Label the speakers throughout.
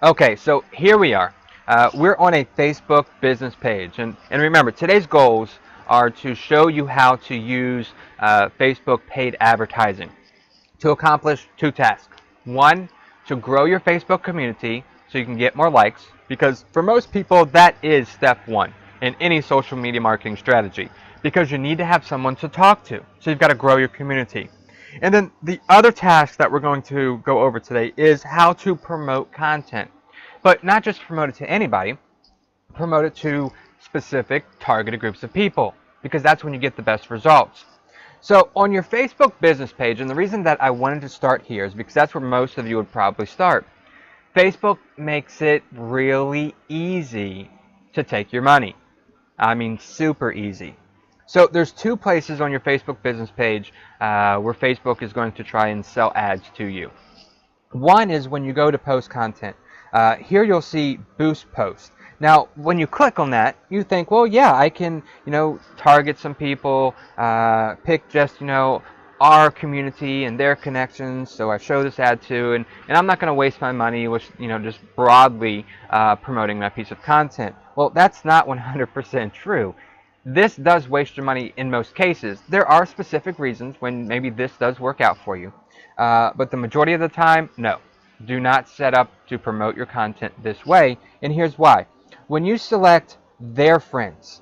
Speaker 1: Okay, so here we are. We're on a Facebook business page. And remember, today's goals are to show you how to use Facebook paid advertising to accomplish two tasks. One, to grow your Facebook community so you can get more likes, because for most people, that is step one in any social media marketing strategy, because you need to have someone to talk to. So you've got to grow your community. And then the other task that we're going to go over today is how to promote content. But not just promote it to anybody, promote it to specific targeted groups of people, because that's when you get the best results. So on your Facebook business page, and the reason that I wanted to start here is because that's where most of you would probably start. Facebook makes it really easy to take your money. I mean, super easy. So there's two places on your Facebook business page where Facebook is going to try and sell ads to you. One is when you go to post content. Here you'll see boost post. Now, when you click on that, you think, well, yeah, I can, target some people, pick just, our community and their connections. So I show this ad to, and I'm not going to waste my money with, just broadly promoting that piece of content. Well, that's not 100% true. This does waste your money in most cases. There are specific reasons when maybe this does work out for you. But the majority of the time, no. Do not set up to promote your content this way. And here's why. When you select their friends,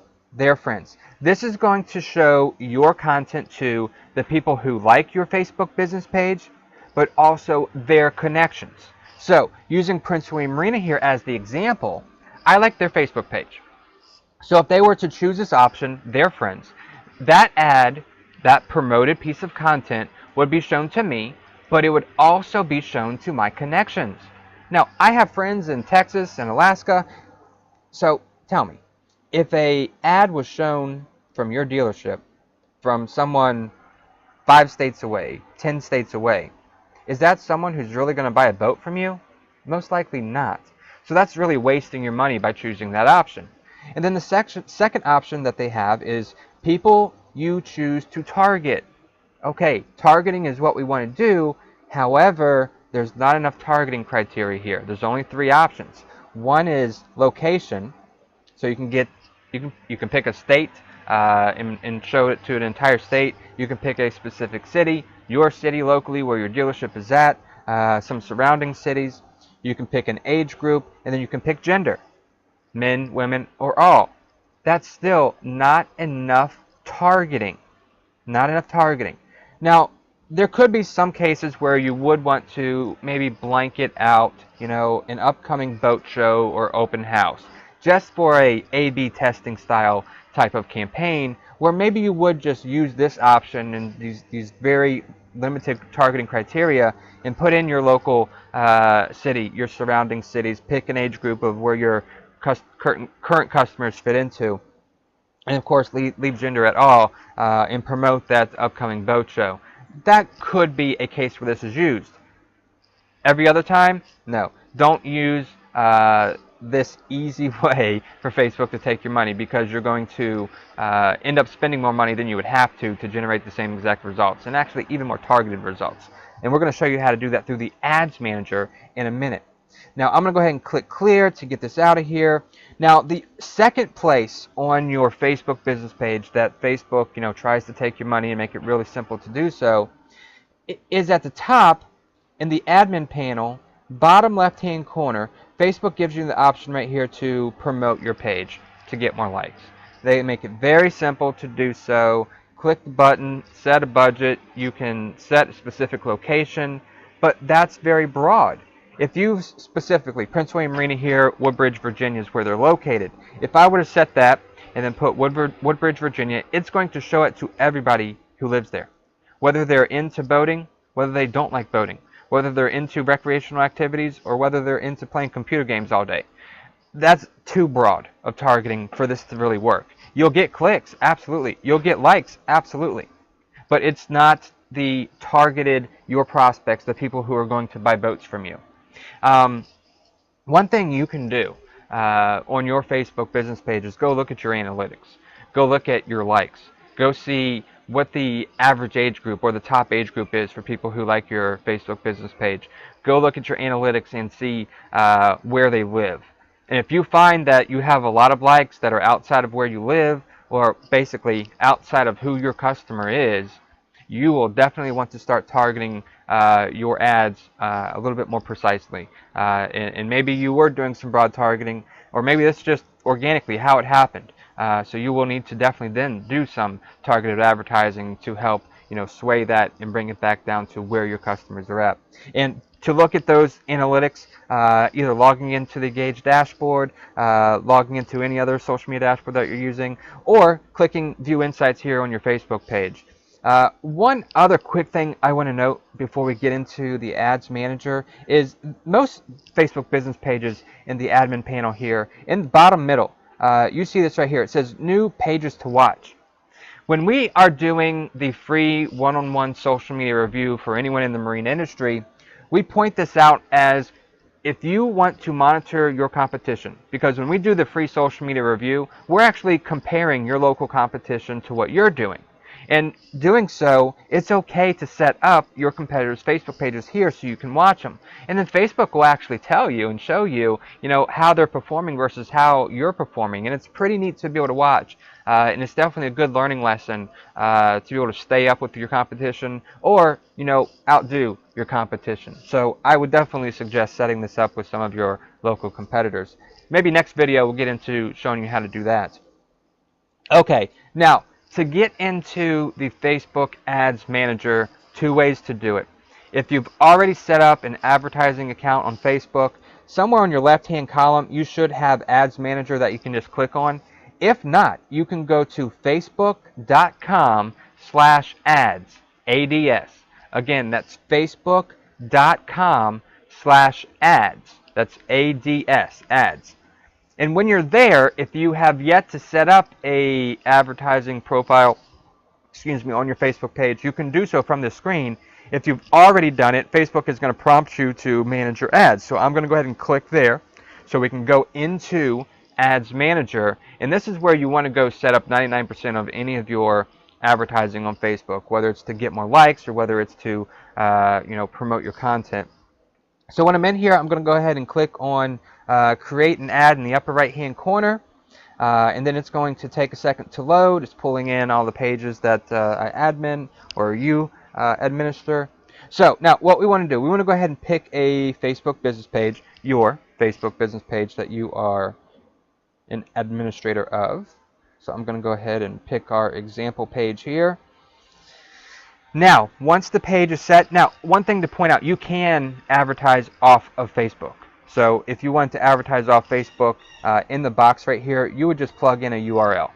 Speaker 1: this is going to show your content to the people who like your Facebook business page, but also their connections. So using Prince William Marina here as the example, I like their Facebook page. So if they were to choose this option, their friends, that ad, that promoted piece of content would be shown to me, but it would also be shown to my connections. Now, I have friends in Texas and Alaska, so tell me, if a ad was shown from your dealership from someone 5 states away, 10 states away, is that someone who's really going to buy a boat from you? Most likely not. So that's really wasting your money by choosing that option. And then the second option that they have is people you choose to target. Okay, targeting is what we want to do. However, there's not enough targeting criteria here. There's only three options. One is location. So you can pick a state and show it to an entire state. You can pick a specific city, your city locally where your dealership is at, some surrounding cities. You can pick an age group, and then you can pick gender, men, women, or all. That's still not enough targeting. Not enough targeting. Now, there could be some cases where you would want to maybe blanket out, an upcoming boat show or open house, just for a A/B testing style type of campaign, where maybe you would just use this option and these very limited targeting criteria and put in your local city, your surrounding cities, pick an age group of where your current customers fit into, and of course leave gender at all and promote that upcoming boat show. That could be a case where this is used. Every other time, no. Don't use this easy way for Facebook to take your money, because you're going to end up spending more money than you would have to generate the same exact results, and actually even more targeted results. And we're going to show you how to do that through the Ads Manager in a minute. Now, I'm going to go ahead and click clear to get this out of here. Now, the second place on your Facebook business page that Facebook, tries to take your money and make it really simple to do so is at the top in the admin panel, bottom left-hand corner. Facebook gives you the option right here to promote your page to get more likes. They make it very simple to do so. Click the button, set a budget. You can set a specific location, but that's very broad. If you specifically, Prince William Marina here, Woodbridge, Virginia is where they're located. If I were to set that and then put Woodbridge, Virginia, it's going to show it to everybody who lives there. Whether they're into boating, whether they don't like boating, whether they're into recreational activities, or whether they're into playing computer games all day. That's too broad of targeting for this to really work. You'll get clicks, absolutely. You'll get likes, absolutely. But it's not the targeted, your prospects, the people who are going to buy boats from you. One thing you can do on your Facebook business page is go look at your analytics. Go look at your likes. Go see what the average age group or the top age group is for people who like your Facebook business page. Go look at your analytics and see where they live. And if you find that you have a lot of likes that are outside of where you live, or basically outside of who your customer is, you will definitely want to start targeting your ads a little bit more precisely. And maybe you were doing some broad targeting, or maybe it's just organically how it happened. So you will need to definitely then do some targeted advertising to help sway that and bring it back down to where your customers are at. And to look at those analytics, either logging into the Gauge dashboard, logging into any other social media dashboard that you're using, or clicking View Insights here on your Facebook page. One other quick thing I want to note before we get into the Ads Manager is most Facebook business pages in the admin panel here, in the bottom middle, you see this right here. It says New Pages to Watch. When we are doing the free one-on-one social media review for anyone in the marine industry, we point this out as if you want to monitor your competition, because when we do the free social media review, we're actually comparing your local competition to what you're doing. And doing so, it's okay to set up your competitors' Facebook pages here so you can watch them. And then Facebook will actually tell you and show you, how they're performing versus how you're performing. And it's pretty neat to be able to watch. And it's definitely a good learning lesson to be able to stay up with your competition or, outdo your competition. So I would definitely suggest setting this up with some of your local competitors. Maybe next video we'll get into showing you how to do that. Okay, now, to get into the Facebook Ads Manager, 2 ways to do it. If you've already set up an advertising account on Facebook, somewhere on your left-hand column, you should have Ads Manager that you can just click on. If not, you can go to facebook.com/ads, ADS. Again, that's facebook.com/ads. That's ADS, ads. And when you're there, if you have yet to set up a advertising profile, on your Facebook page, you can do so from this screen. If you've already done it, Facebook is going to prompt you to manage your ads. So I'm going to go ahead and click there so we can go into Ads Manager. And this is where you want to go set up 99% of any of your advertising on Facebook, whether it's to get more likes or whether it's to promote your content. So when I'm in here, I'm going to go ahead and click on create an ad in the upper right hand corner, and then it's going to take a second to load. It's pulling in all the pages that I admin or you administer. So now what we want to do, we want to go ahead and pick a Facebook business page, your Facebook business page that you are an administrator of. So I'm going to go ahead and pick our example page here. Now, once the page is set, now one thing to point out, you can advertise off of Facebook. So if you want to advertise off Facebook, in the box right here, you would just plug in a URL.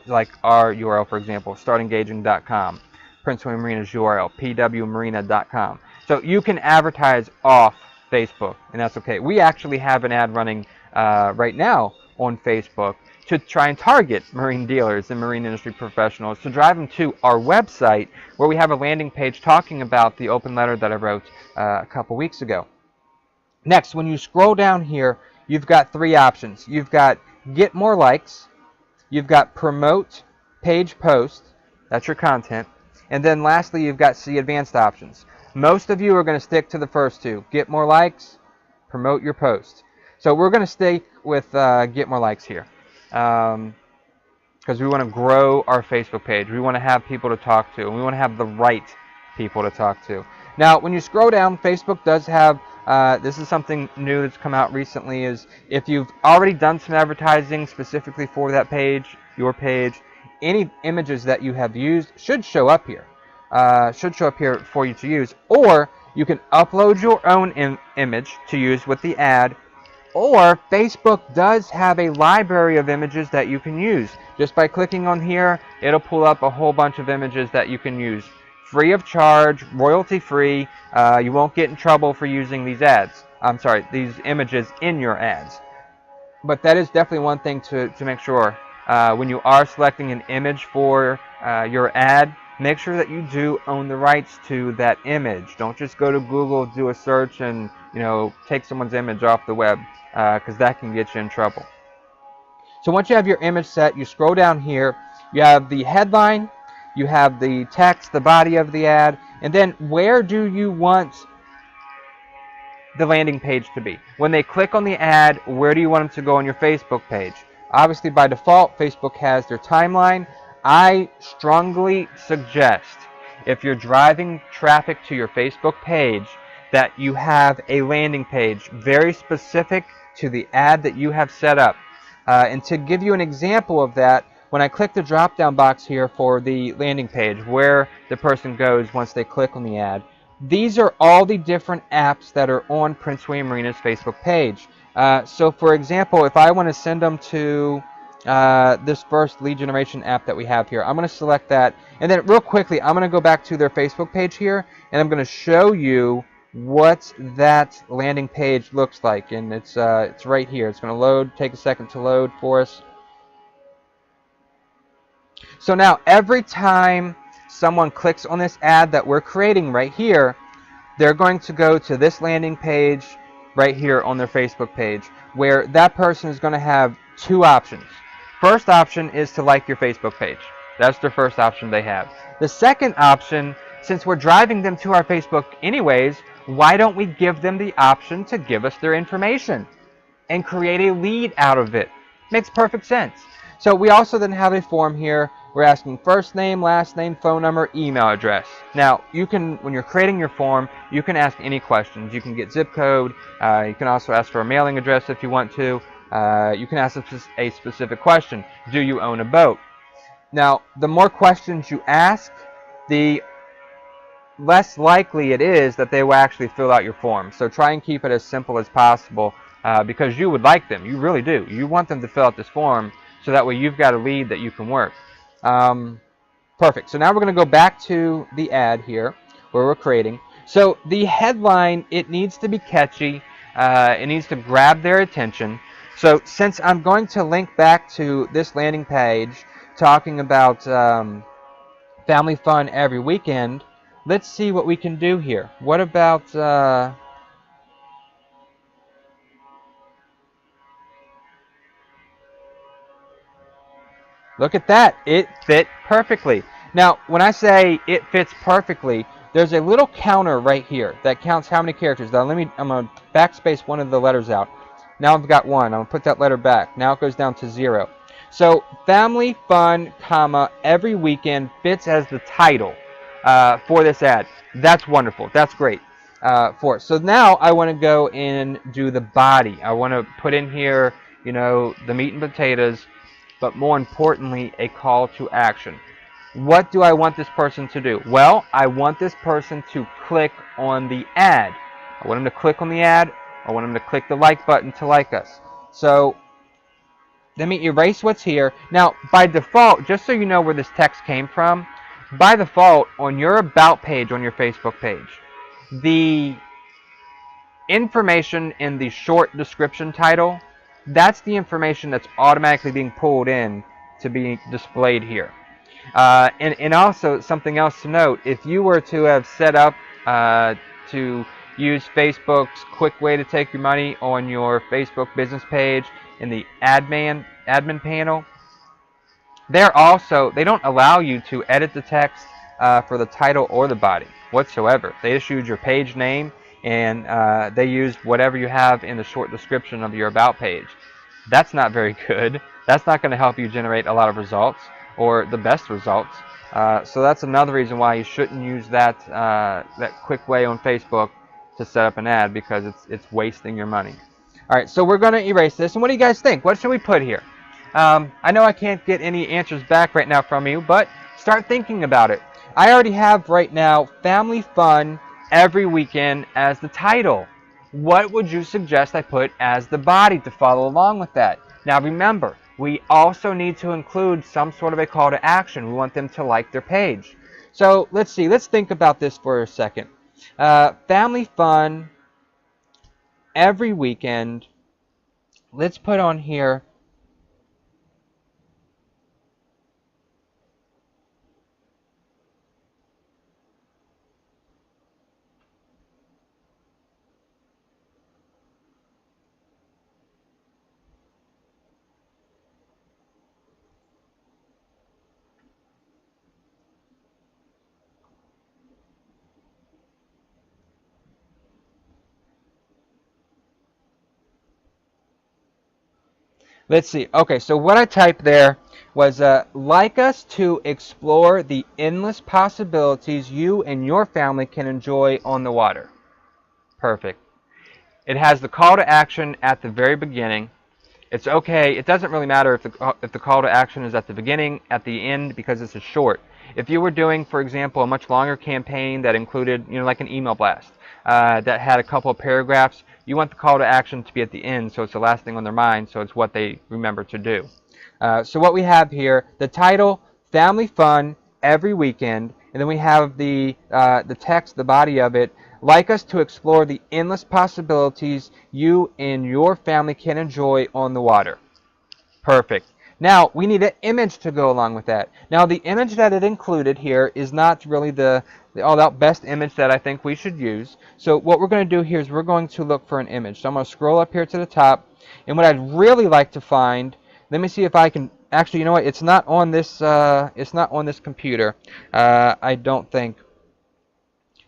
Speaker 1: Like our URL, for example, startengaging.com, Prince William Marina's URL, pwmarina.com. So you can advertise off Facebook, and that's okay. We actually have an ad running right now on Facebook to try and target marine dealers and marine industry professionals to drive them to our website, where we have a landing page talking about the open letter that I wrote a couple weeks ago. Next, when you scroll down here, you've got 3 options. You've got get more likes, you've got promote page post, that's your content, and then lastly you've got see advanced options. Most of you are going to stick to the first 2, get more likes, promote your post. So we're going to stick with get more likes here, because we want to grow our Facebook page. We want to have people to talk to, and we want to have the right people to talk to. Now, when you scroll down, Facebook does have, this is something new that's come out recently, is if you've already done some advertising specifically for that page, your page, any images that you have used should show up here. For you to use. Or you can upload your own image to use with the ad, or Facebook does have a library of images that you can use. Just by clicking on here, it'll pull up a whole bunch of images that you can use. Free of charge, royalty free. You won't get in trouble for using these these images in your ads. But that is definitely one thing to make sure. When you are selecting an image for your ad, make sure that you do own the rights to that image. Don't just go to Google, do a search, and take someone's image off the web, because that can get you in trouble. So once you have your image set, you scroll down here. You have the headline, You have the text, the body of the ad, and then where do you want the landing page to be? When they click on the ad, where do you want them to go on your Facebook page? Obviously, by default, Facebook has their timeline. I strongly suggest, if you're driving traffic to your Facebook page, that you have a landing page very specific to the ad that you have set up. And to give you an example of that, when I click the drop down box here for the landing page, where the person goes once they click on the ad, these are all the different apps that are on Prince William Marina's Facebook page. So for example, if I want to send them to this first lead generation app that we have here, I'm going to select that. And then real quickly, I'm going to go back to their Facebook page here, and I'm going to show you what that landing page looks like. And it's right here. It's going to load, take a second to load for us. So now every time someone clicks on this ad that we're creating right here, they're going to go to this landing page right here on their Facebook page, where that person is going to have two options. First option is to like your Facebook page. That's their first option they have. The second option, since we're driving them to our Facebook anyways, why don't we give them the option to give us their information and create a lead out of it? Makes perfect sense. So we also then have a form here. We're asking first name, last name, phone number, email address. Now, you can, when you're creating your form, you can ask any questions. You can get zip code. You can also ask for a mailing address if you want to. You can ask a specific question. Do you own a boat? Now, the more questions you ask, the less likely it is that they will actually fill out your form. So try and keep it as simple as possible, because you would like them. You really do. You want them to fill out this form so that way you've got a lead that you can work. Perfect. So now we're going to go back to the ad here where we're creating. So the headline, it needs to be catchy. It needs to grab their attention. So since I'm going to link back to this landing page talking about family fun every weekend, let's see what we can do here. What about look at that. It fit perfectly. Now, when I say it fits perfectly, there's a little counter right here that counts how many characters. Now, I'm going to backspace one of the letters out. Now I've got one. I'm going to put that letter back. Now it goes down to 0. So, family fun, comma, every weekend fits as the title for this ad. That's wonderful. That's great for it. So now I want to go and do the body. I want to put in here, the meat and potatoes, but more importantly, a call to action. What do I want this person to do? Well, I want this person to click on the ad. I want them to click on the ad. I want them to click the like button to like us. So let me erase what's here. Now, by default, just so you know where this text came from, by default, on your About page on your Facebook page, the information in the short description title, that's the information that's automatically being pulled in to be displayed here. And also, something else to note, if you were to have set up to use Facebook's quick way to take your money on your Facebook business page in the admin panel, they don't allow you to edit the text for the title or the body whatsoever. They just use your page name, and they use whatever you have in the short description of your About page. That's not very good. That's not going to help you generate a lot of results or the best results. So that's another reason why you shouldn't use that quick way on Facebook to set up an ad, because it's wasting your money. All right, so we're going to erase this. And what do you guys think? What should we put here? I know I can't get any answers back right now from you, but start thinking about it. I already have right now family fun every weekend as the title. What would you suggest I put as the body to follow along with that? Now remember, we also need to include some sort of a call to action. We want them to like their page. So let's see. Let's think about this for a second. Family fun every weekend. Let's put on here. Let's see. Okay, so what I typed there was like us to explore the endless possibilities you and your family can enjoy on the water. Perfect. It has the call to action at the very beginning. It's okay. It doesn't really matter if the call to action is at the beginning, at the end, because this is short. If you were doing, for example, a much longer campaign that included, like an email blast that had a couple of paragraphs, you want the call to action to be at the end, so it's the last thing on their mind, so it's what they remember to do. So what we have here, the title, Family Fun Every Weekend, and then we have the text, the body of it, like us to explore the endless possibilities you and your family can enjoy on the water. Perfect. Now, we need an image to go along with that. Now, the image that it included here is not really the all-out best image that I think we should use. So what we're going to do here is we're going to look for an image. So I'm going to scroll up here to the top, and what I'd really like to find, let me see if I can, actually, you know what, it's not on this computer, I don't think.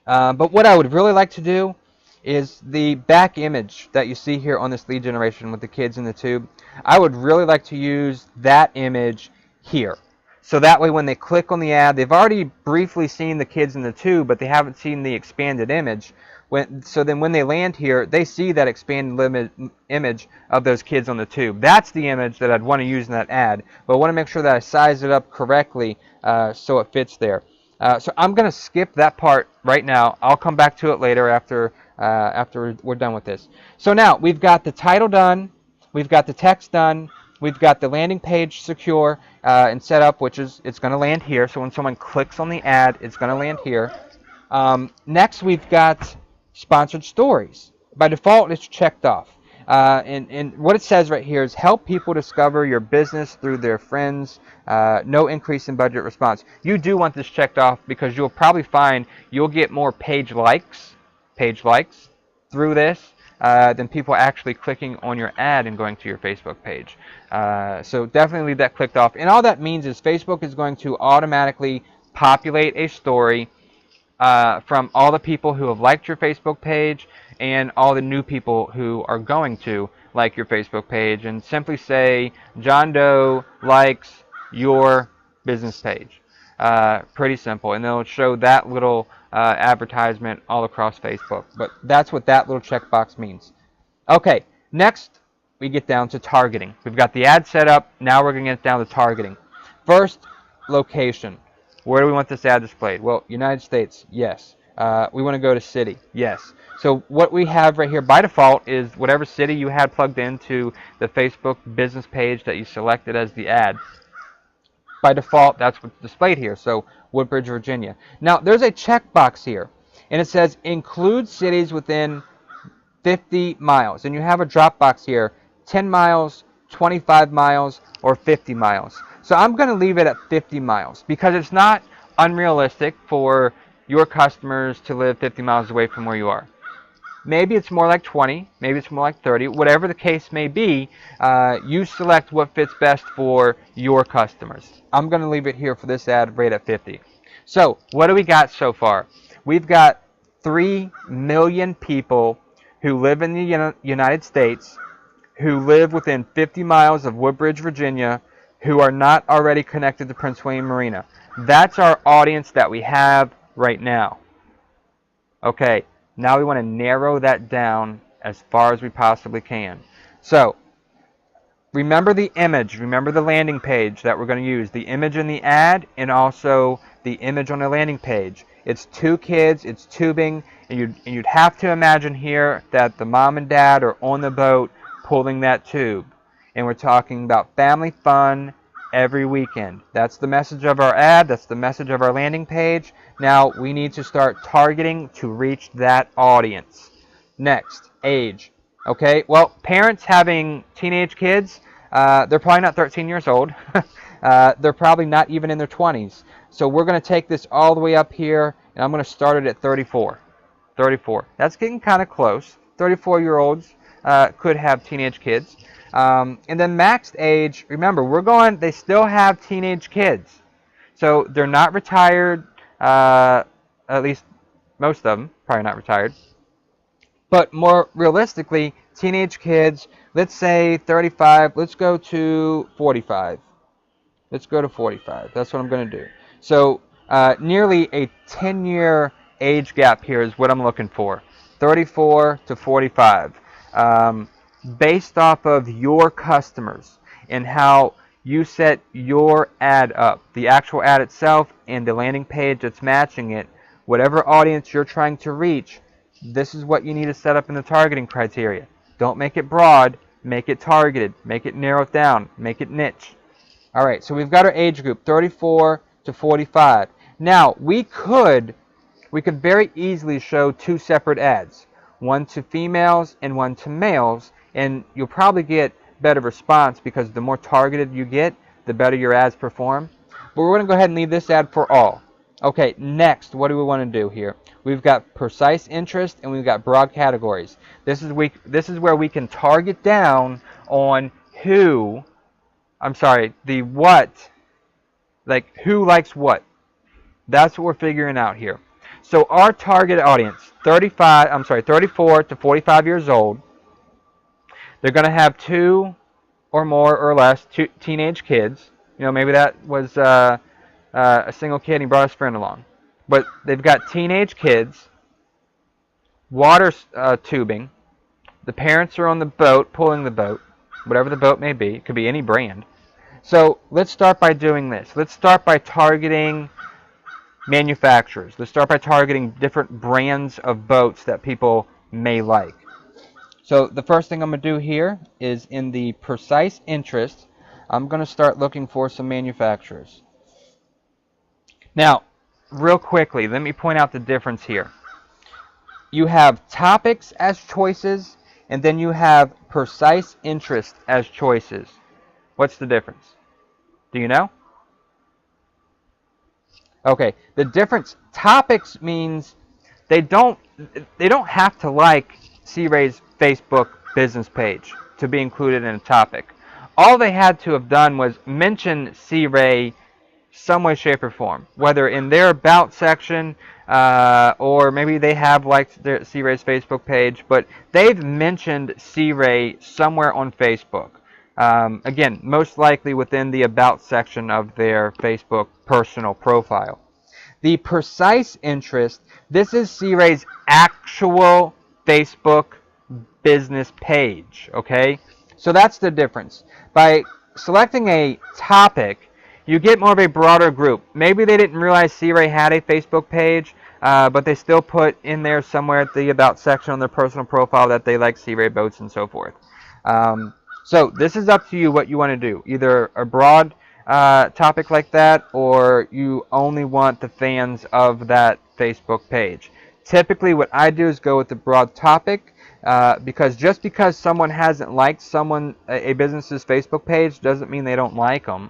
Speaker 1: But what I would really like to do is the back image that you see here on this lead generation with the kids in the tube. I would really like to use that image here. So that way when they click on the ad, they've already briefly seen the kids in the tube, but they haven't seen the expanded image. So then when they land here, they see that expanded image of those kids on the tube. That's the image that I'd want to use in that ad. But I want to make sure that I size it up correctly so it fits there. So I'm going to skip that part right now. I'll come back to it later after we're done with this. So now we've got the title done, we've got the text done, we've got the landing page secure and set up, which is it's going to land here. So when someone clicks on the ad, it's going to land here. Next, we've got sponsored stories. By default, it's checked off. And what it says right here is help people discover your business through their friends. No increase in budget response. You do want this checked off because you'll probably find you'll get more page likes through this than people actually clicking on your ad and going to your Facebook page. So definitely leave that clicked off. And all that means is Facebook is going to automatically populate a story from all the people who have liked your Facebook page and all the new people who are going to like your Facebook page, and simply say John Doe likes your business page. Pretty simple, and they'll show that little advertisement all across Facebook. But that's what that little checkbox means. Okay, next we get down to targeting. We've got the ad set up. Now we're going to get down to targeting. First, location. Where do we want this ad displayed? Well, United States, yes. We want to go to city, yes. So what we have right here by default is whatever city you had plugged into the Facebook business page that you selected as the ad. By default, that's what's displayed here. So Woodbridge, Virginia. Now, there's a checkbox here, and it says include cities within 50 miles. And you have a drop box here, 10 miles, 25 miles, or 50 miles. So I'm going to leave it at 50 miles because it's not unrealistic for your customers to live 50 miles away from where you are. Maybe it's more like 20, maybe it's more like 30, whatever the case may be, you select what fits best for your customers. I'm going to leave it here for this ad right at 50. So what do we got so far? We've got 3 million people who live in the United States, who live within 50 miles of Woodbridge, Virginia, who are not already connected to Prince William Marina. That's our audience that we have right now. Okay, now we want to narrow that down as far as we possibly can. So, remember the image, remember the landing page that we're going to use, the image in the ad and also the image on the landing page. It's 2 kids, it's tubing, and you'd have to imagine here that the mom and dad are on the boat pulling that tube. And we're talking about family fun every weekend. That's the message of our ad. That's the message of our landing page. Now we need to start targeting to reach that audience. Next, age. Okay, well, parents having teenage kids, they're probably not 13 years old. They're probably not even in their 20s. So we're going to take this all the way up here, and I'm going to start it at 34. 34. That's getting kind of close. 34-year-olds could have teenage kids. And then maxed age, remember, they still have teenage kids. So they're not retired, at least most of them, probably not retired. But more realistically, teenage kids, let's say 35, let's go to 45. Let's go to 45. That's what I'm going to do. So nearly a 10-year age gap here is what I'm looking for. 34 to 45. Um, Based off of your customers and how you set your ad up, the actual ad itself and the landing page that's matching it, whatever audience you're trying to reach, this is what you need to set up in the targeting criteria. Don't make it broad, make it targeted, make it narrowed down, make it niche. All right, so we've got our age group, 34 to 45. Now, we could very easily show two separate ads, one to females and one to males, and you'll probably get better response because the more targeted you get, the better your ads perform. But we're going to go ahead and leave this ad for all. Okay, next, what do we want to do here? We've got precise interest and we've got broad categories. This is where we can target down on the what, like who likes what. That's what we're figuring out here. So our target audience, 34 to 45 years old, they're going to have two or more or less teenage kids. You know, maybe that was a single kid and he brought his friend along. But they've got teenage kids, water tubing. The parents are on the boat, pulling the boat, whatever the boat may be. It could be any brand. So let's start by doing this. Let's start by targeting manufacturers. Let's start by targeting different brands of boats that people may like. So the first thing I'm going to do here is in the precise interest, I'm going to start looking for some manufacturers. Now, real quickly, let me point out the difference here. You have topics as choices, and then you have precise interest as choices. What's the difference? Do you know? Okay, the difference, topics means they don't have to like Sea Ray's Facebook business page to be included in a topic. All they had to have done was mention Sea Ray some way, shape, or form, whether in their about section or maybe they have liked their Sea Ray's Facebook page, but they've mentioned Sea Ray somewhere on Facebook. Again, most likely within the about section of their Facebook personal profile. The precise interest, this is Sea Ray's actual Facebook business page, okay? So that's the difference. By selecting a topic, you get more of a broader group. Maybe they didn't realize Sea Ray had a Facebook page, but they still put in there somewhere at the about section on their personal profile that they like Sea Ray boats and so forth. So this is up to you what you want to do. Either a broad topic like that, or you only want the fans of that Facebook page. Typically what I do is go with the broad topic, because just because someone hasn't liked a business's Facebook page doesn't mean they don't like them.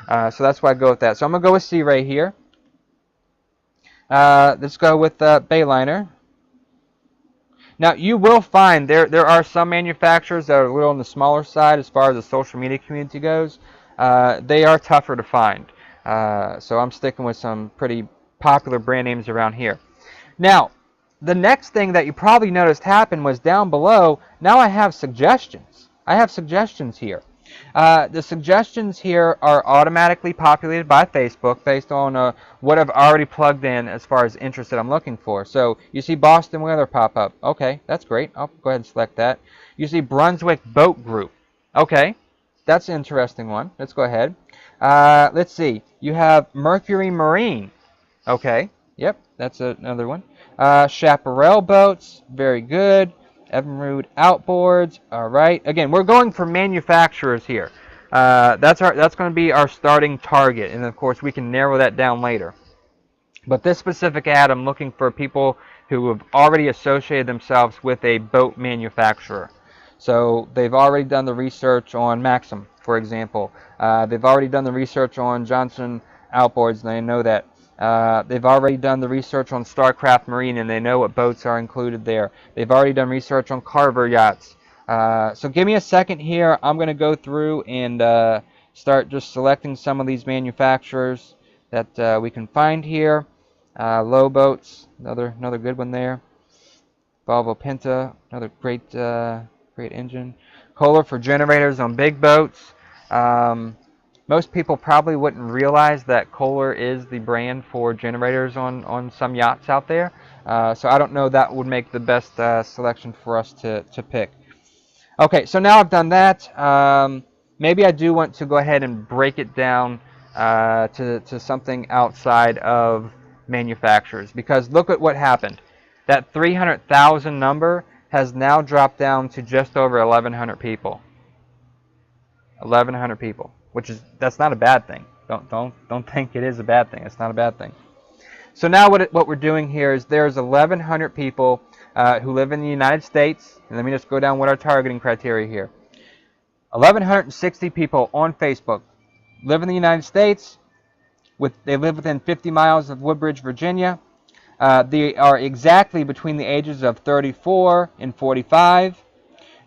Speaker 1: So that's why I go with that. So I'm going to go with Sea Ray here. Let's go with Bayliner. Now, you will find there are some manufacturers that are a little on the smaller side as far as the social media community goes. They are tougher to find. So I'm sticking with some pretty popular brand names around here. Now, the next thing that you probably noticed happen was down below, now I have suggestions. I have suggestions here. The suggestions here are automatically populated by Facebook based on what I've already plugged in as far as interest that I'm looking for. So you see Boston Whaler pop up. Okay, that's great. I'll go ahead and select that. You see Brunswick Boat Group. Okay, that's an interesting one. Let's go ahead. Let's see. You have Mercury Marine. Okay, yep, that's another one. Chaparral Boats. Very good. Evinrude Outboards. All right. Again, we're going for manufacturers here. That's going to be our starting target, and of course we can narrow that down later. But this specific ad, I'm looking for people who have already associated themselves with a boat manufacturer. So they've already done the research on Maxim, for example. They've already done the research on Johnson Outboards, and they know that. They've already done the research on Starcraft Marine, and they know what boats are included there. They've already done research on Carver Yachts. So give me a second here. I'm going to go through and start just selecting some of these manufacturers that we can find here. Low Boats, another good one there. Volvo Penta, another great engine. Kohler for generators on big boats. Most people probably wouldn't realize that Kohler is the brand for generators on some yachts out there. So I don't know, that would make the best selection for us to pick. Okay, so now I've done that. Maybe I do want to go ahead and break it down to something outside of manufacturers, because look at what happened. That 300,000 number has now dropped down to just over 1,100 people. 1,100 people, that's not a bad thing. Don't think it is a bad thing. It's not a bad thing. So now what we're doing here is there's 1,100 people who live in the United States. And let me just go down what our targeting criteria here. 1,160 people on Facebook live in the United States. They live within 50 miles of Woodbridge, Virginia. They are exactly between the ages of 34 and 45.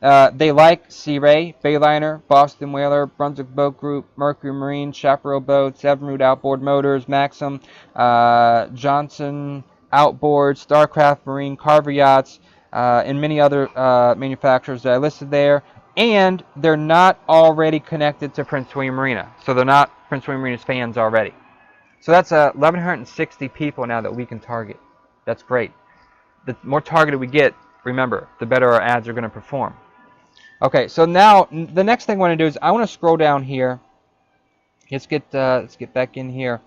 Speaker 1: They like Sea Ray, Bayliner, Boston Whaler, Brunswick Boat Group, Mercury Marine, Chaparral Boats, Evinrude Outboard Motors, Maxim, Johnson Outboard, Starcraft Marine, Carver Yachts, and many other manufacturers that I listed there. And they're not already connected to Prince William Marina. So they're not Prince William Marina's fans already. So that's 1,160 people now that we can target. That's great. The more targeted we get, remember, the better our ads are going to perform. Okay, so now the next thing I want to do is I want to scroll down here. Let's get back in here.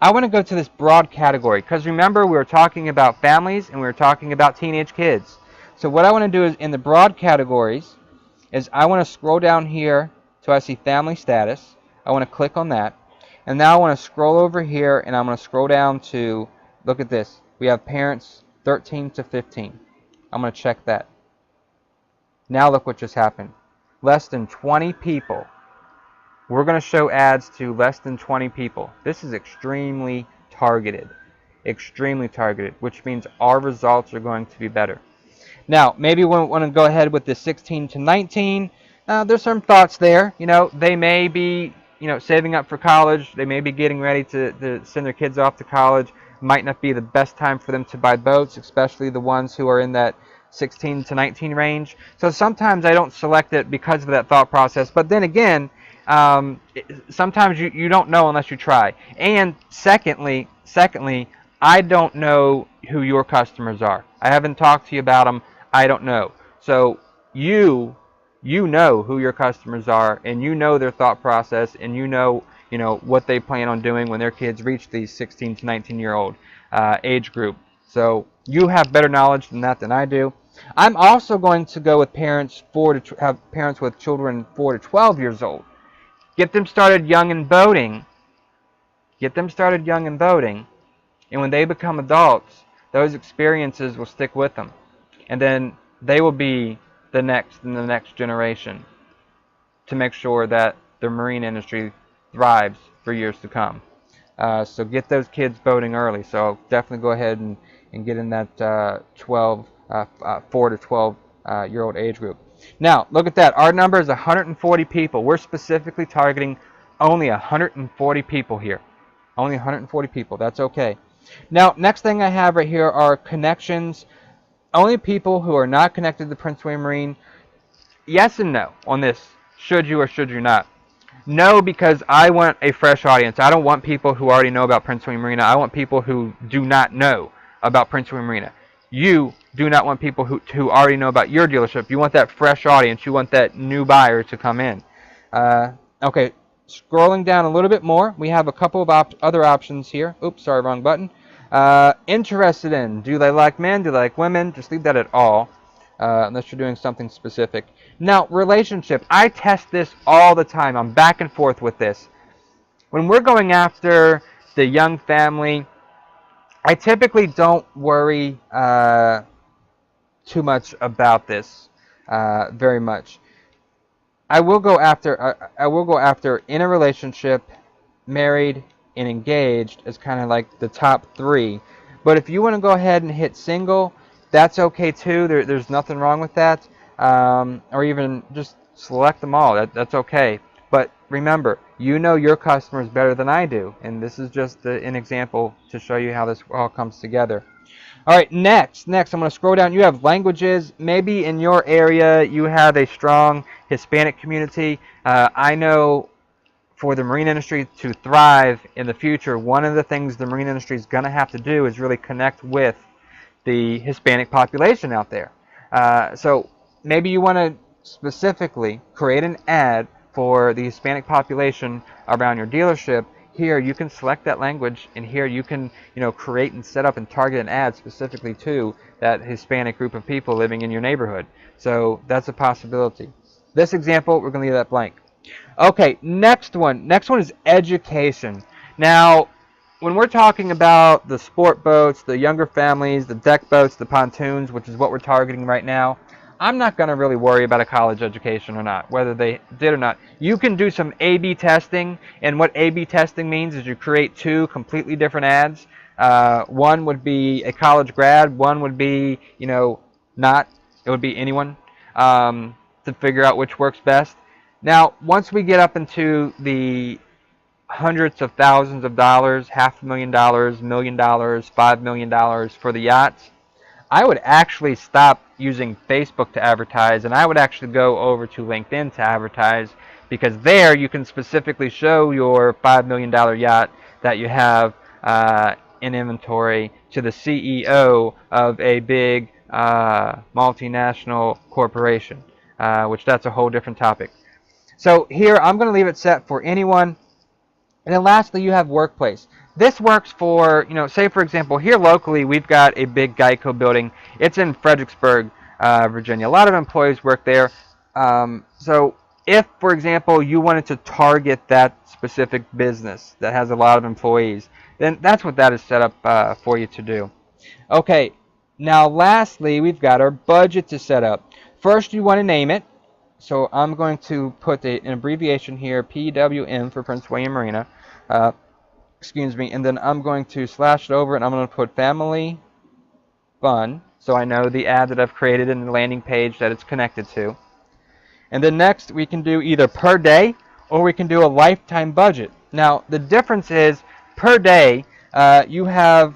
Speaker 1: I want to go to this broad category, because remember, we were talking about families and we were talking about teenage kids. So what I want to do is in the broad categories is I want to scroll down here till I see family status. I want to click on that. And now I want to scroll over here and I'm going to scroll down to, look at this. We have parents 13 to 15. I'm going to check that. Now look what just happened. Less than 20 people. We're going to show ads to less than 20 people. This is extremely targeted. Extremely targeted, which means our results are going to be better. Now, maybe we want to go ahead with the 16 to 19. There's some thoughts there. You know, they may be, saving up for college. They may be getting ready to send their kids off to college. Might not be the best time for them to buy boats, especially the ones who are in that 16 to 19 range. So sometimes I don't select it because of that thought process. But then again, sometimes you don't know unless you try. And secondly, I don't know who your customers are. I haven't talked to you about them. I don't know. So you know who your customers are, and you know their thought process, and you know what they plan on doing when their kids reach the 16 to 19-year-old age group. So you have better knowledge than that than I do. I'm also going to go with parents with children 4 to 12 years old. Get them started young in boating. And when they become adults, those experiences will stick with them. And then they will be the next in the next generation to make sure that the marine industry thrives for years to come. So get those kids boating early. So definitely go ahead and get in that 4 to 12 year old age group. Now, look at that. Our number is 140 people. We're specifically targeting only 140 people here. Only 140 people. That's okay. Now, next thing I have right here are connections. Only people who are not connected to Prince William Marine. Yes and no on this. Should you or should you not? No, because I want a fresh audience. I don't want people who already know about Prince William Marina. I want people who do not know about Prince William Marina. You do not want people who already know about your dealership. You want that fresh audience. You want that new buyer to come in. Okay, scrolling down a little bit more, we have a couple of other options here. Oops, sorry, wrong button. Interested in, do they like men, do they like women? Just leave that at all, unless you're doing something specific. Now, relationship, I test this all the time. I'm back and forth with this. When we're going after the young family, I typically don't worry too much about this very much. I will go after in a relationship, married, and engaged as kind of like the top 3. But if you want to go ahead and hit single, that's okay too. There's nothing wrong with that. Or even just select them all. That's okay. But remember, you know your customers better than I do. And this is just an example to show you how this all comes together. All right, next, I'm going to scroll down. You have languages. Maybe in your area you have a strong Hispanic community. I know for the marine industry to thrive in the future, one of the things the marine industry is going to have to do is really connect with the Hispanic population out there. So maybe you want to specifically create an ad for the Hispanic population around your dealership. Here you can select that language, and here you can create and set up and target an ad specifically to that Hispanic group of people living in your neighborhood. So that's a possibility. This example, we're going to leave that blank. Okay, next one. Next one is education. Now, when we're talking about the sport boats, the younger families, the deck boats, the pontoons, which is what we're targeting right now, I'm not going to really worry about a college education or not, whether they did or not. You can do some A/B testing, and what A/B testing means is you create two completely different ads. One would be a college grad, one would be, not. It would be anyone, to figure out which works best. Now, once we get up into the hundreds of thousands of dollars, $500,000, $1 million, $5 million for the yachts, I would actually stop using Facebook to advertise, and I would actually go over to LinkedIn to advertise, because there you can specifically show your $5 million yacht that you have in inventory to the CEO of a big multinational corporation, which that's a whole different topic. So here I'm going to leave it set for anyone. And then lastly, you have workplace. This works for, say for example, here locally we've got a big Geico building. It's in Fredericksburg, Virginia. A lot of employees work there. So if, for example, you wanted to target that specific business that has a lot of employees, then that's what that is set up for you to do. Okay, now lastly, we've got our budget to set up. First, you want to name it. So I'm going to put an abbreviation here, PWM for Prince William Marina. Excuse me, and then I'm going to slash it over, and I'm going to put family fun, so I know the ad that I've created in the landing page that it's connected to. And then next, we can do either per day, or we can do a lifetime budget. Now, the difference is, per day, you have,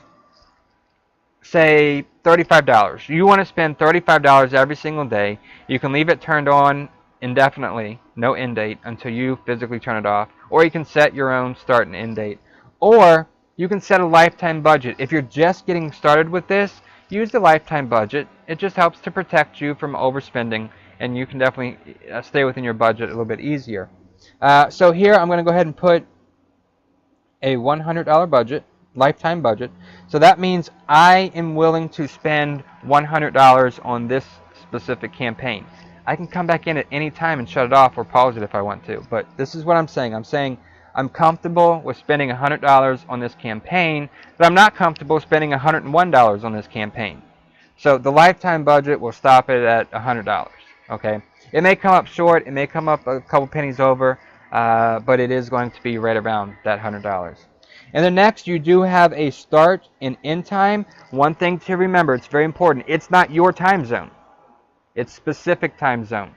Speaker 1: say, $35. You want to spend $35 every single day. You can leave it turned on indefinitely, no end date, until you physically turn it off. Or you can set your own start and end date. Or you can set a lifetime budget. If you're just getting started with this, use the lifetime budget. It just helps to protect you from overspending, and you can definitely stay within your budget a little bit easier. So here I'm going to go ahead and put a $100 budget, lifetime budget. So that means I am willing to spend $100 on this specific campaign. I can come back in at any time and shut it off or pause it if I want to. But this is what I'm saying. I'm saying I'm comfortable with spending $100 on this campaign, but I'm not comfortable spending $101 on this campaign. So the lifetime budget will stop it at $100. Okay? It may come up short. It may come up a couple pennies over. But it is going to be right around that $100. And then next, you do have a start and end time. One thing to remember, it's very important. It's not your time zone. It's specific time zone.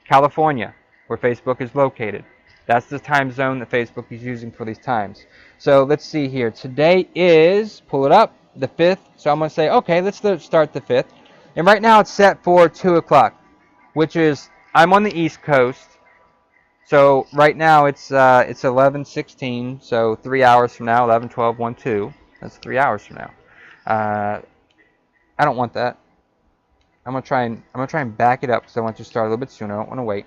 Speaker 1: California, where Facebook is located. That's the time zone that Facebook is using for these times. So let's see here. Today is, pull it up, the 5th. So I'm going to say, okay, let's start the 5th. And right now it's set for 2 o'clock, which is, I'm on the East Coast. So right now it's 11:16, so 3 hours from now, 11, 12, 1, 2. That's 3 hours from now. I don't want that. I'm gonna try and back it up because I want to start a little bit sooner. I don't want to wait.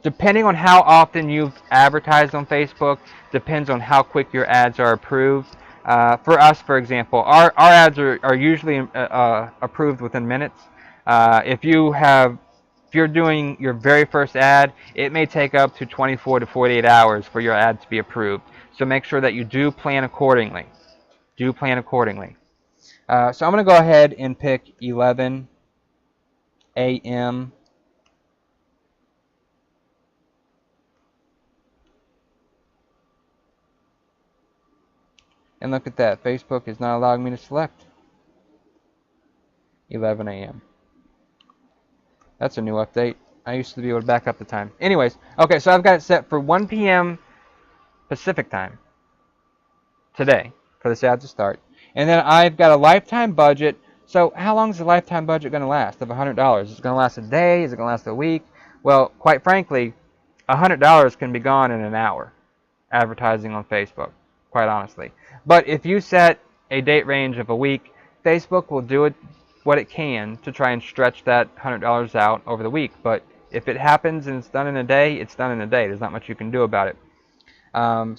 Speaker 1: Depending on how often you've advertised on Facebook, depends on how quick your ads are approved. For us, for example, our ads are usually approved within minutes. If you're doing your very first ad, it may take up to 24 to 48 hours for your ad to be approved. So make sure that you do plan accordingly. Do plan accordingly. So I'm going to go ahead and pick 11 a.m. And look at that. Facebook is not allowing me to select 11 a.m. That's a new update. I used to be able to back up the time. Anyways, okay, so I've got it set for 1 p.m. Pacific time today for this ad to start. And then I've got a lifetime budget. So how long is the lifetime budget going to last of $100? Is it going to last a day? Is it going to last a week? Well, quite frankly, $100 can be gone in an hour advertising on Facebook, quite honestly. But if you set a date range of a week, Facebook will do what it can to try and stretch that $100 out over the week. But if it happens and it's done in a day, it's done in a day. There's not much you can do about it.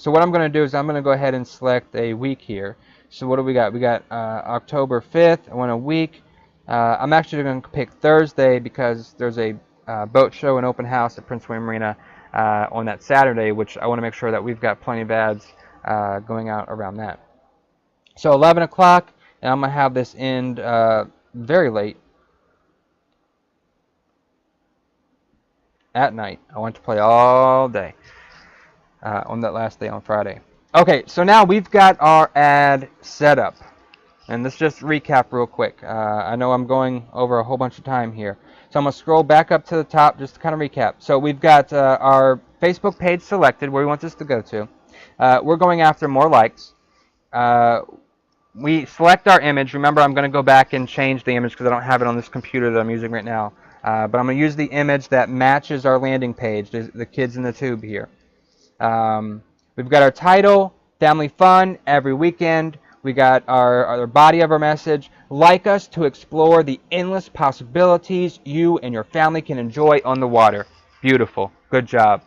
Speaker 1: So what I'm going to do is I'm going to go ahead and select a week here. So what do we got? We got October 5th. I want a week. I'm actually going to pick Thursday because there's a boat show and open house at Prince William Marina on that Saturday, which I want to make sure that we've got plenty of ads going out around that. So 11 o'clock, and I'm going to have this end very late at night. I want to play all day on that last day on Friday. Okay, so now we've got our ad set up. And let's just recap real quick. I know I'm going over a whole bunch of time here. So I'm going to scroll back up to the top just to kind of recap. So we've got our Facebook page selected where we want this to go to. We're going after more likes. We select our image. Remember, I'm going to go back and change the image because I don't have it on this computer that I'm using right now. But I'm going to use the image that matches our landing page, the kids in the tube here. We've got our title, family fun, every weekend. We got our body of our message. Like us to explore the endless possibilities you and your family can enjoy on the water. Beautiful. Good job.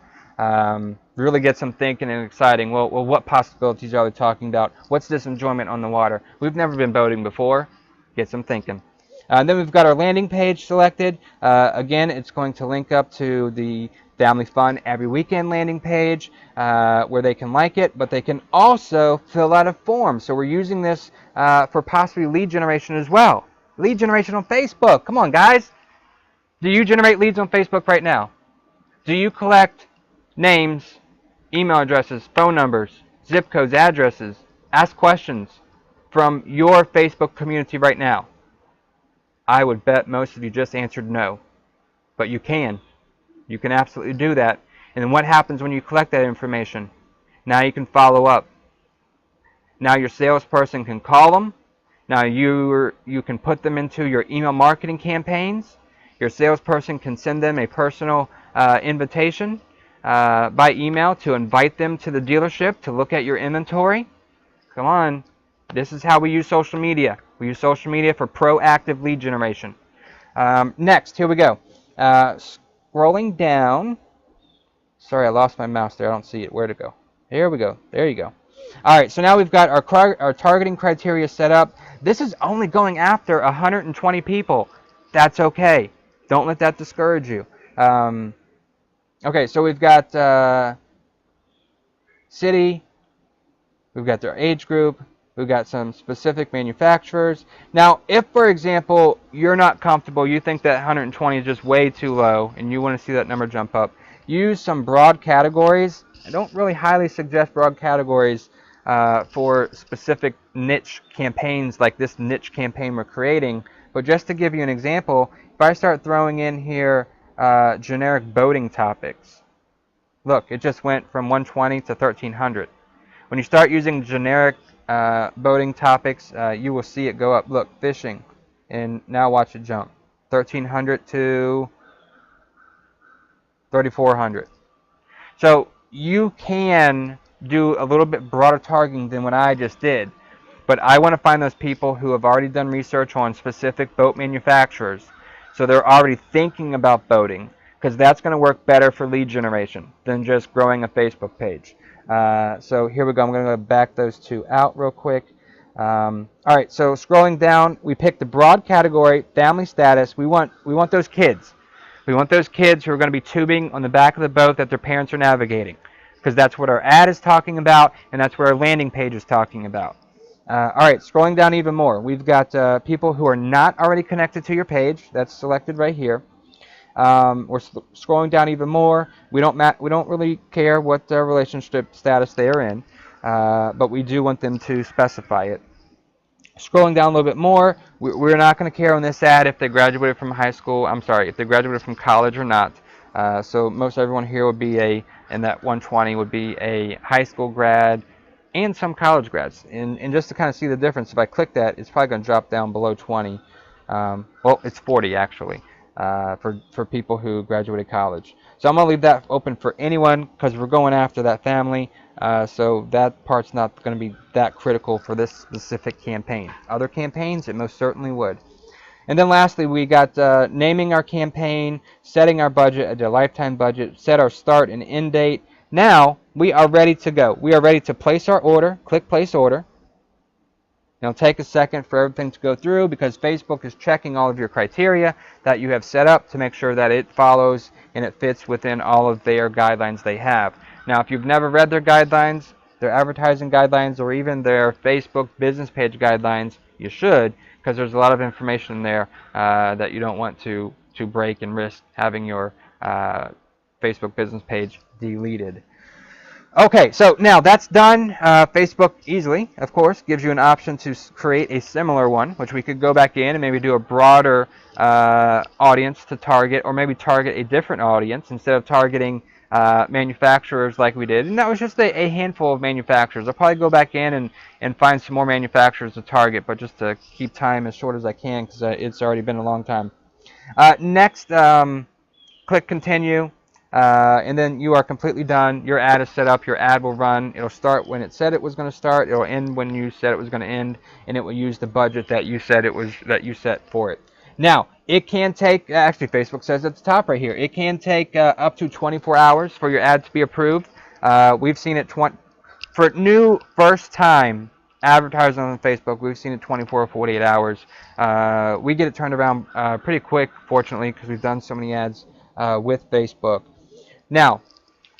Speaker 1: Really gets them thinking and exciting. Well, what possibilities are they talking about? What's this enjoyment on the water? We've never been boating before. Gets them thinking. Then we've got our landing page selected. Again, it's going to link up to the Family Fun Every Weekend landing page where they can like it, but they can also fill out a form. So we're using this for possibly lead generation as well. Lead generation on Facebook. Come on, guys. Do you generate leads on Facebook right now? Do you collect names, email addresses, phone numbers, zip codes, addresses, ask questions from your Facebook community right now? I would bet most of you just answered no, but you can. You can absolutely do that. And then what happens when you collect that information? Now you can follow up. Now your salesperson can call them. Now you can put them into your email marketing campaigns. Your salesperson can send them a personal invitation by email to invite them to the dealership to look at your inventory. Come on. This is how we use social media. We use social media for proactive lead generation. Next, here we go. Scrolling down. Sorry, I lost my mouse there. I don't see it. Where'd it go? Here we go. There you go. All right, so now we've got our targeting criteria set up. This is only going after 120 people. That's okay. Don't let that discourage you. Okay, so we've got city. We've got their age group. We've got some specific manufacturers. Now, if, for example, you're not comfortable, you think that 120 is just way too low, and you want to see that number jump up, use some broad categories. I don't really highly suggest broad categories for specific niche campaigns like this niche campaign we're creating, but just to give you an example, if I start throwing in here generic boating topics, look, it just went from 120 to 1,300. When you start using generic boating topics, you will see it go up. Look, fishing, and now watch it jump. 1,300 to 3,400. So you can do a little bit broader targeting than what I just did. But I want to find those people who have already done research on specific boat manufacturers. So they're already thinking about boating, because that's going to work better for lead generation than just growing a Facebook page. So here we go. I'm going to back those two out real quick. All right, so scrolling down, we picked the broad category, family status. We want those kids. We want those kids who are going to be tubing on the back of the boat that their parents are navigating, because that's what our ad is talking about, and that's what our landing page is talking about. All right, scrolling down even more, we've got people who are not already connected to your page. That's selected right here. We're scrolling down even more. We don't really care what their relationship status they are in, but we do want them to specify it. Scrolling down a little bit more, we're not going to care on this ad if they graduated from high school. I'm sorry, if they graduated from college or not. So most everyone here would be in that 120 would be a high school grad, and some college grads. And just to kind of see the difference, if I click that, it's probably going to drop down below 20. Well, it's 40 actually for people who graduated college. So I'm going to leave that open for anyone because we're going after that family. So that part's not going to be that critical for this specific campaign. Other campaigns, it most certainly would. And then lastly, we got naming our campaign, setting our budget, a lifetime budget, set our start and end date. Now we are ready to go. We are ready to place our order. Click place order. It'll take a second for everything to go through because Facebook is checking all of your criteria that you have set up to make sure that it follows and it fits within all of their guidelines they have. Now, if you've never read their guidelines, their advertising guidelines, or even their Facebook business page guidelines, you should, because there's a lot of information in there that you don't want to break and risk having your Facebook business page deleted. Okay, so now that's done. Facebook easily, of course, gives you an option to create a similar one, which we could go back in and maybe do a broader audience to target, or maybe target a different audience instead of targeting manufacturers like we did. And that was just a handful of manufacturers. I'll probably go back in and find some more manufacturers to target, but just to keep time as short as I can because it's already been a long time. Next, click continue. And then you are completely done. Your ad is set up. Your ad will run. It'll start when it said it was going to start. It'll end when you said it was going to end, and it will use the budget that you said you set for it. Now, it can take, actually Facebook says at the top right here, it can take up to 24 hours for your ad to be approved. We've seen it for new first time advertising on Facebook. We've seen it 24 or 48 hours. We get it turned around pretty quick, fortunately, because we've done so many ads with Facebook. Now,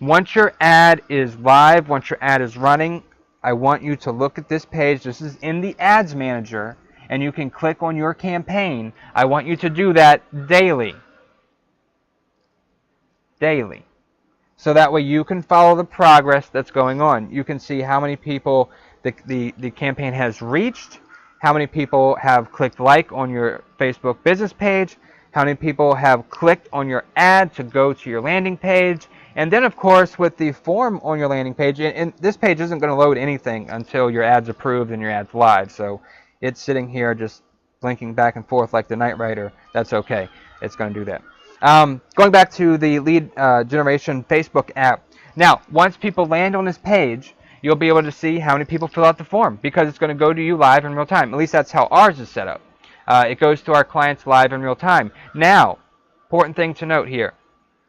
Speaker 1: once your ad is live, once your ad is running, I want you to look at this page. This is in the Ads Manager, and you can click on your campaign. I want you to do that daily. Daily. So that way you can follow the progress that's going on. You can see how many people the campaign has reached, how many people have clicked like on your Facebook business page, how many people have clicked on your ad to go to your landing page, and then of course with the form on your landing page, and this page isn't going to load anything until your ad's approved and your ad's live, so it's sitting here just blinking back and forth like the Knight Rider. That's okay, it's going to do that. Going back to the lead generation Facebook app. Now, once people land on this page, you'll be able to see how many people fill out the form because it's going to go to you live in real time. At least that's how ours is set up. It goes to our clients live in real time. Now, important thing to note here.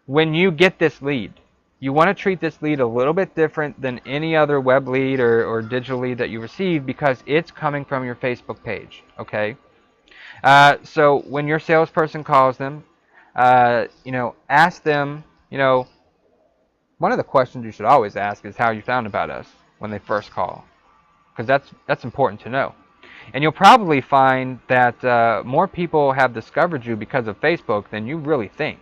Speaker 1: When you get this lead, you want to treat this lead a little bit different than any other web lead or digital lead that you receive because it's coming from your Facebook page, okay? So when your salesperson calls them, ask them, one of the questions you should always ask is how you found about us when they first call, because that's important to know. And you'll probably find that more people have discovered you because of Facebook than you really think.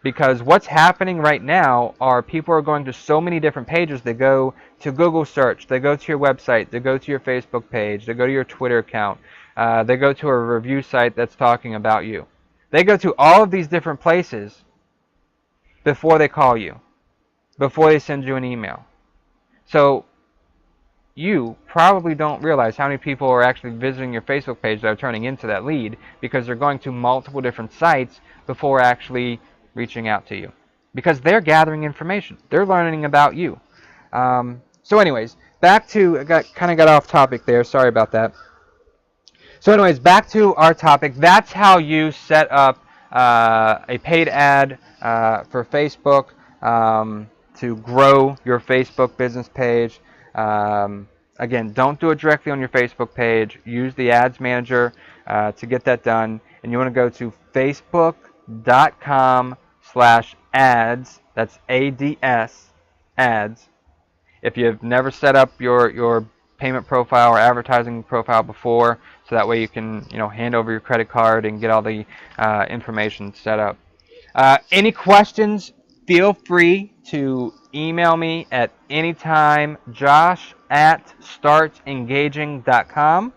Speaker 1: Because what's happening right now are people are going to so many different pages. They go to Google search, they go to your website, they go to your Facebook page, they go to your Twitter account, they go to a review site that's talking about you. They go to all of these different places before they call you, before they send you an email. So you probably don't realize how many people are actually visiting your Facebook page that are turning into that lead because they're going to multiple different sites before actually reaching out to you because they're gathering information. They're learning about you. So anyways, back to, kind of got off topic there. Sorry about that. So anyways, back to our topic. That's how you set up a paid ad for Facebook to grow your Facebook business page. Again, don't do it directly on your Facebook page. Use the Ads Manager to get that done. And you want to go to facebook.com/ads. That's ADS, ads. If you've never set up your payment profile or advertising profile before, so that way you can hand over your credit card and get all the information set up. Any questions? Feel free to email me at any time, josh@startengaging.com.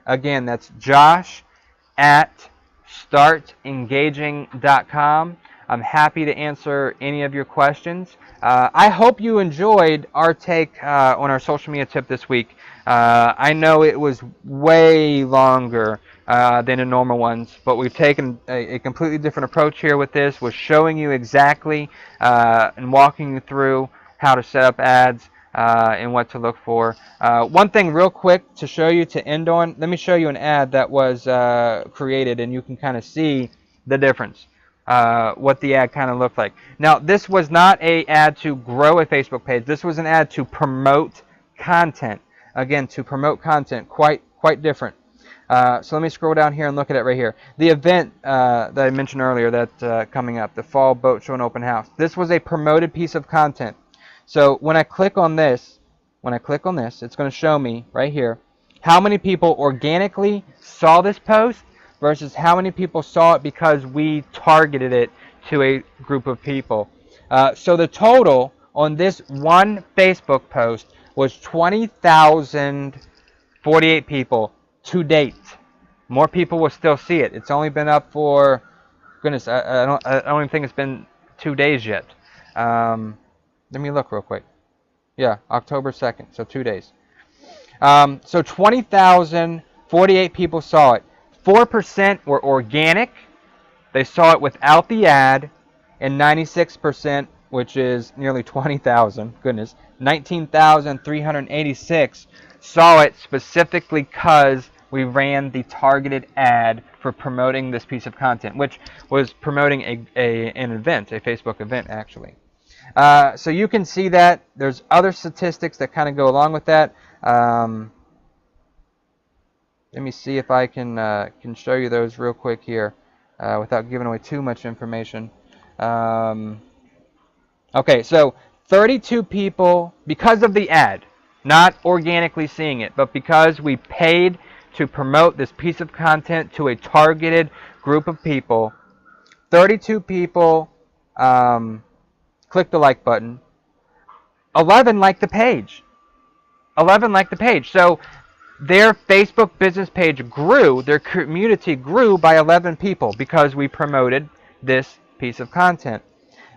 Speaker 1: Again, that's josh@startengaging.com. I'm happy to answer any of your questions. I hope you enjoyed our take on our social media tip this week. I know it was way longer than the normal ones, but we've taken a completely different approach here with this. We're showing you exactly and walking you through how to set up ads and what to look for. One thing real quick to show you to end on, let me show you an ad that was created, and you can kind of see the difference, what the ad kind of looked like. Now, this was not an ad to grow a Facebook page. This was an ad to promote content. Again, to promote content, quite different. So let me scroll down here and look at it right here. The event that I mentioned earlier that's coming up, the Fall Boat Show and Open House. This was a promoted piece of content. So when I click on this, it's going to show me right here how many people organically saw this post versus how many people saw it because we targeted it to a group of people. So the total on this one Facebook post was 20,048 people to date. More people will still see it. It's only been up for, goodness, I don't even think it's been 2 days yet. Let me look real quick. Yeah, October 2nd, so 2 days. So 20,048 people saw it. 4% were organic. They saw it without the ad. And 96%, which is nearly 20,000, goodness, 19,386 saw it specifically because we ran the targeted ad for promoting this piece of content, which was promoting an event, a Facebook event, actually. So you can see that. There's other statistics that kind of go along with that. Let me see if I can show you those real quick here without giving away too much information. Okay, so 32 people, because of the ad, not organically seeing it, but because we paid to promote this piece of content to a targeted group of people, 32 people click the like button. 11 like the page. 11 like the page. So their Facebook business page grew, their community grew by 11 people because we promoted this piece of content.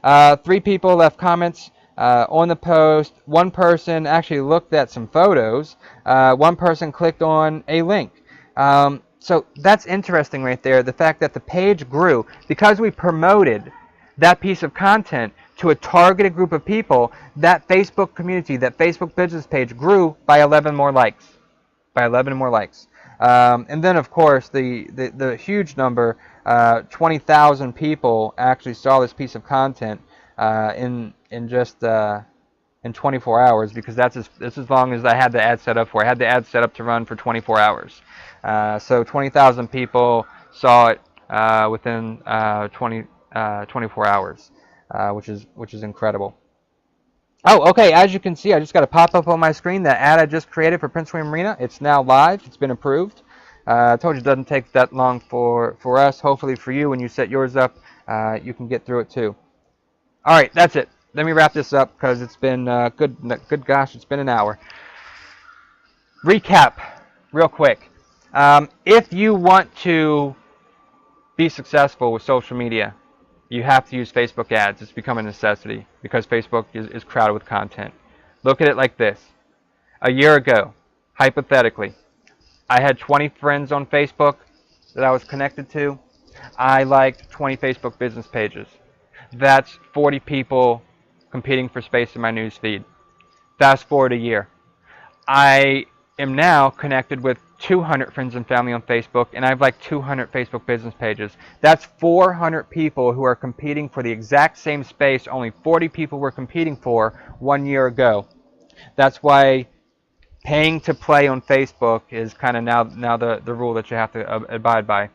Speaker 1: 3 people left comments on the post. 1 person actually looked at some photos. 1 person clicked on a link. So that's interesting right there, the fact that the page grew because we promoted that piece of content to a targeted group of people. That Facebook community, that Facebook business page grew by 11 more likes. And then, of course, the huge number, 20,000 people actually saw this piece of content in just in 24 hours, because that's as long as I had the ad set up for. I had the ad set up to run for 24 hours. So 20,000 people saw it within 24 hours, which is incredible. Oh, okay, as you can see, I just got a pop-up on my screen. That ad I just created for Prince William Marina, it's now live. It's been approved. I told you it doesn't take that long for us. Hopefully for you, when you set yours up, you can get through it too. All right, that's it. Let me wrap this up because it's been good gosh, it's been an hour. Recap real quick. If you want to be successful with social media, you have to use Facebook ads. It's become a necessity because Facebook is crowded with content. Look at it like this. A year ago, hypothetically, I had 20 friends on Facebook that I was connected to. I liked 20 Facebook business pages. That's 40 people competing for space in my news feed. Fast forward a year. I am now connected with 200 friends and family on Facebook, and I have like 200 Facebook business pages. That's 400 people who are competing for the exact same space only 40 people were competing for 1 year ago. That's why paying to play on Facebook is kind of now the rule that you have to abide by.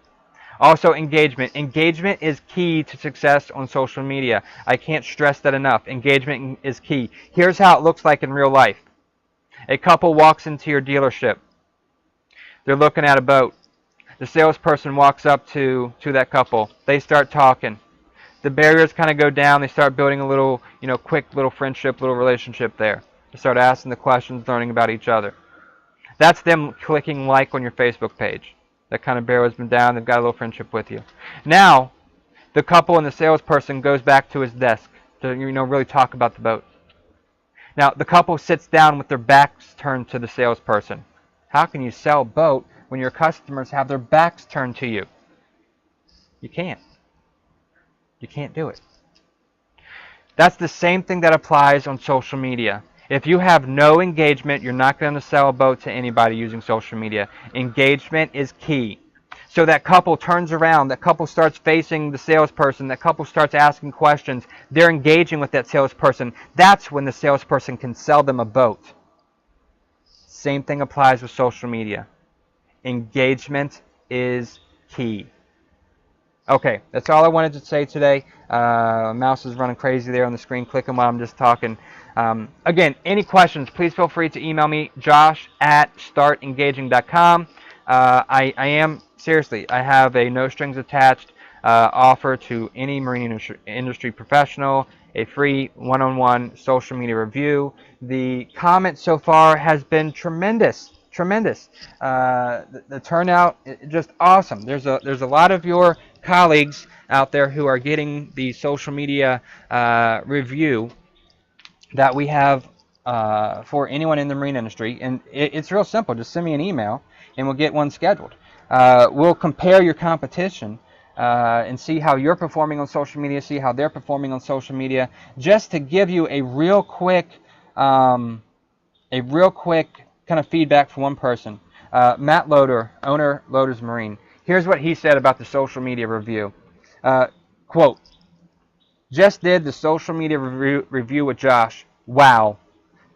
Speaker 1: Also, engagement. Engagement is key to success on social media. I can't stress that enough. Engagement is key. Here's how it looks like in real life. A couple walks into your dealership. They're looking at a boat. The salesperson walks up to that couple. They start talking. The barriers kind of go down. They start building a little, quick little friendship, little relationship there. They start asking the questions, learning about each other. That's them clicking like on your Facebook page. That kind of barrier has been down. They've got a little friendship with you. Now, The couple and the salesperson goes back to his desk to really talk about the boat. Now the couple sits down with their backs turned to the salesperson. How can you sell a boat when your customers have their backs turned to you? You can't. You can't do it. That's the same thing that applies on social media. If you have no engagement, you're not going to sell a boat to anybody using social media. Engagement is key. So that couple turns around, that couple starts facing the salesperson, that couple starts asking questions, they're engaging with that salesperson. That's when the salesperson can sell them a boat. Same thing applies with social media. Engagement is key. Okay, that's all I wanted to say today. Mouse is running crazy there on the screen, clicking while I'm just talking. Again, any questions, please feel free to email me, josh@startengaging.com. I am, seriously, I have a no strings attached offer to any marine industry professional, a free one-on-one social media review. The comment so far has been tremendous. The turnout just awesome. There's a lot of your colleagues out there who are getting the social media review that we have for anyone in the marine industry, and it's real simple. Just send me an email and we'll get one scheduled. We'll compare your competition and see how you're performing on social media, see how they're performing on social media, just to give you a real quick kind of feedback from one person. Matt Loader, owner Loader's Marine. Here's what he said about the social media review. Quote, just did the social media review with Josh. Wow.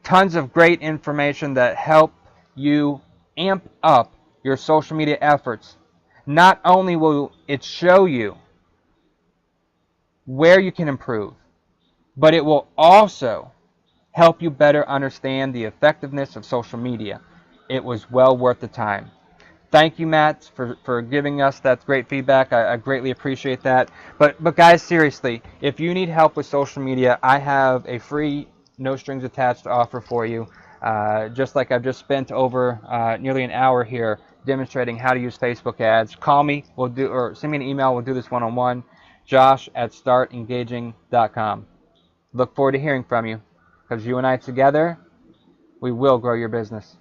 Speaker 1: Tons of great information that help you amp up your social media efforts. Not only will it show you where you can improve, but it will also help you better understand the effectiveness of social media. It was well worth the time. Thank you, Matt, for giving us that great feedback. I greatly appreciate that. But guys, seriously, if you need help with social media, I have a free, no strings attached offer for you. Just like I've just spent over nearly an hour here demonstrating how to use Facebook ads. Call me, or send me an email. We'll do this one-on-one. Josh@startengaging.com. Look forward to hearing from you, because you and I together, we will grow your business.